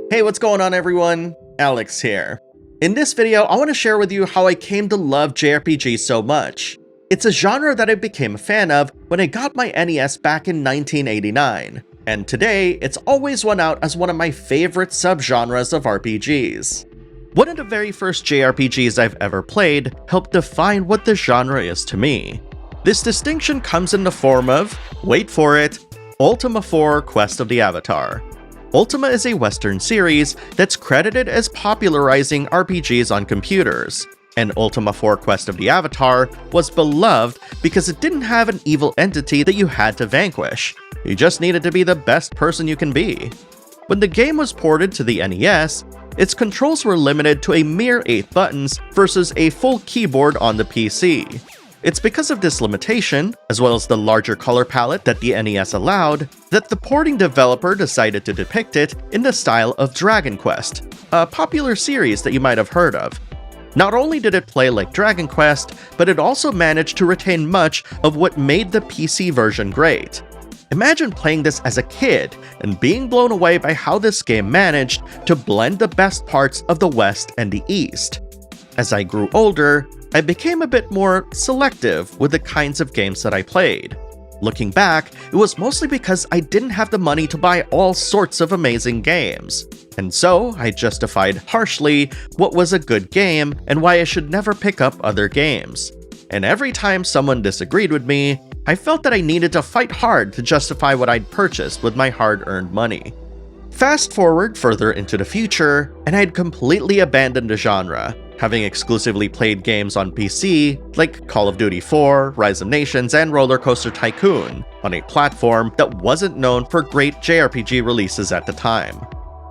Hey, what's going on everyone? Alex here. In this video, I want to share with you how I came to love JRPGs so much. It's a genre that I became a fan of when I got my NES back in 1989, and today it's always won out as one of my favorite subgenres of RPGs. One of the very first JRPGs I've ever played helped define what the genre is to me. This distinction comes in the form of, wait for it, Ultima 4 Quest of the Avatar. Ultima is a Western series that's credited as popularizing RPGs on computers, and Ultima 4 Quest of the Avatar was beloved because it didn't have an evil entity that you had to vanquish. You just needed to be the best person you can be. When the game was ported to the NES, its controls were limited to a mere 8 buttons versus a full keyboard on the PC. It's because of this limitation, as well as the larger color palette that the NES allowed, that the porting developer decided to depict it in the style of Dragon Quest, a popular series that you might have heard of. Not only did it play like Dragon Quest, but it also managed to retain much of what made the PC version great. Imagine playing this as a kid and being blown away by how this game managed to blend the best parts of the West and the East. As I grew older, I became a bit more selective with the kinds of games that I played. Looking back, it was mostly because I didn't have the money to buy all sorts of amazing games. And so, I justified harshly what was a good game and why I should never pick up other games. And every time someone disagreed with me, I felt that I needed to fight hard to justify what I'd purchased with my hard-earned money. Fast forward further into the future, and I'd completely abandoned the genre, having exclusively played games on PC like Call of Duty 4, Rise of Nations, and Roller Coaster Tycoon, on a platform that wasn't known for great JRPG releases at the time.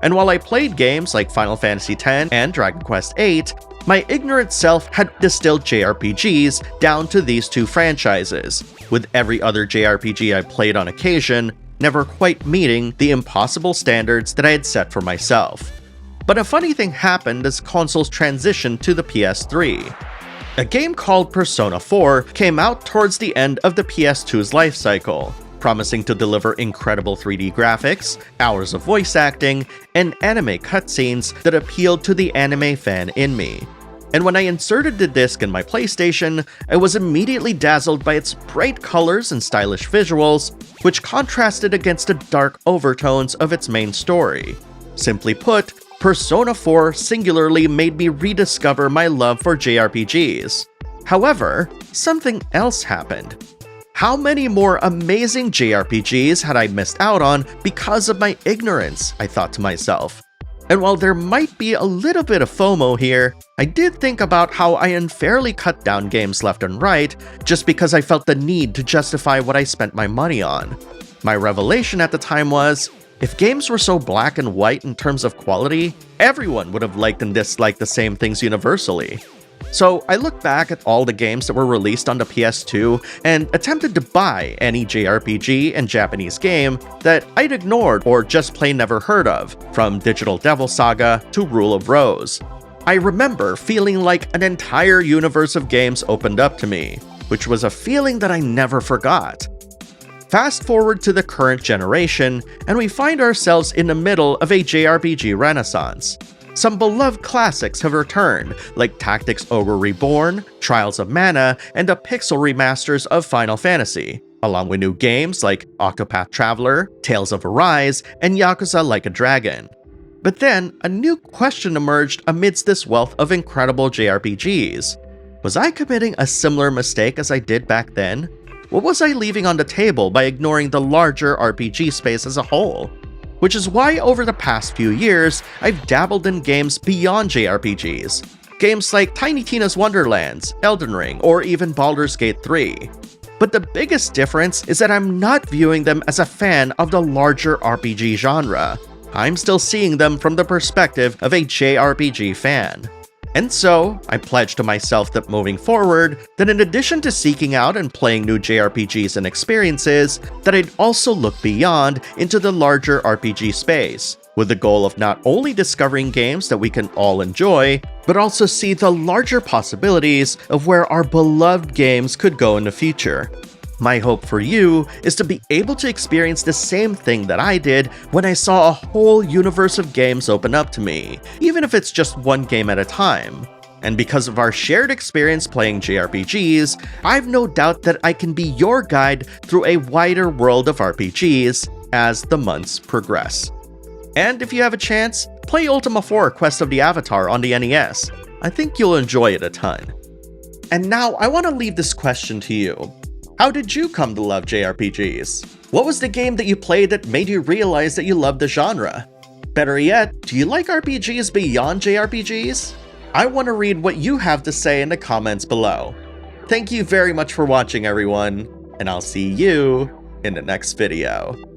And while I played games like Final Fantasy X and Dragon Quest VIII, my ignorant self had distilled JRPGs down to these two franchises, with every other JRPG I played on occasion never quite meeting the impossible standards that I had set for myself. But a funny thing happened as consoles transitioned to the PS3. A game called Persona 4 came out towards the end of the PS2's life cycle, promising to deliver incredible 3D graphics, hours of voice acting, and anime cutscenes that appealed to the anime fan in me. And when I inserted the disc in my PlayStation, I was immediately dazzled by its bright colors and stylish visuals, which contrasted against the dark overtones of its main story. Simply put, Persona 4 singularly made me rediscover my love for JRPGs. However, something else happened. How many more amazing JRPGs had I missed out on because of my ignorance, I thought to myself. And while there might be a little bit of FOMO here, I did think about how I unfairly cut down games left and right just because I felt the need to justify what I spent my money on. My revelation at the time was, if games were so black and white in terms of quality, everyone would have liked and disliked the same things universally. So I looked back at all the games that were released on the PS2 and attempted to buy any JRPG and Japanese game that I'd ignored or just plain never heard of, from Digital Devil Saga to Rule of Rose. I remember feeling like an entire universe of games opened up to me, which was a feeling that I never forgot. Fast forward to the current generation, and we find ourselves in the middle of a JRPG renaissance. Some beloved classics have returned, like Tactics Ogre Reborn, Trials of Mana, and the pixel remasters of Final Fantasy, along with new games like Octopath Traveler, Tales of Arise, and Yakuza Like a Dragon. But then, a new question emerged amidst this wealth of incredible JRPGs. Was I committing a similar mistake as I did back then? What was I leaving on the table by ignoring the larger RPG space as a whole? Which is why over the past few years, I've dabbled in games beyond JRPGs. Games like Tiny Tina's Wonderlands, Elden Ring, or even Baldur's Gate 3. But the biggest difference is that I'm not viewing them as a fan of the larger RPG genre. I'm still seeing them from the perspective of a JRPG fan. And so, I pledged to myself that moving forward, that in addition to seeking out and playing new JRPGs and experiences, that I'd also look beyond into the larger RPG space, with the goal of not only discovering games that we can all enjoy, but also see the larger possibilities of where our beloved games could go in the future. My hope for you is to be able to experience the same thing that I did when I saw a whole universe of games open up to me, even if it's just one game at a time. And because of our shared experience playing JRPGs, I've no doubt that I can be your guide through a wider world of RPGs as the months progress. And if you have a chance, play Ultima 4 Quest of the Avatar on the NES. I think you'll enjoy it a ton. And now I want to leave this question to you. How did you come to love JRPGs? What was the game that you played that made you realize that you loved the genre? Better yet, do you like RPGs beyond JRPGs? I want to read what you have to say in the comments below. Thank you very much for watching, everyone, and I'll see you in the next video.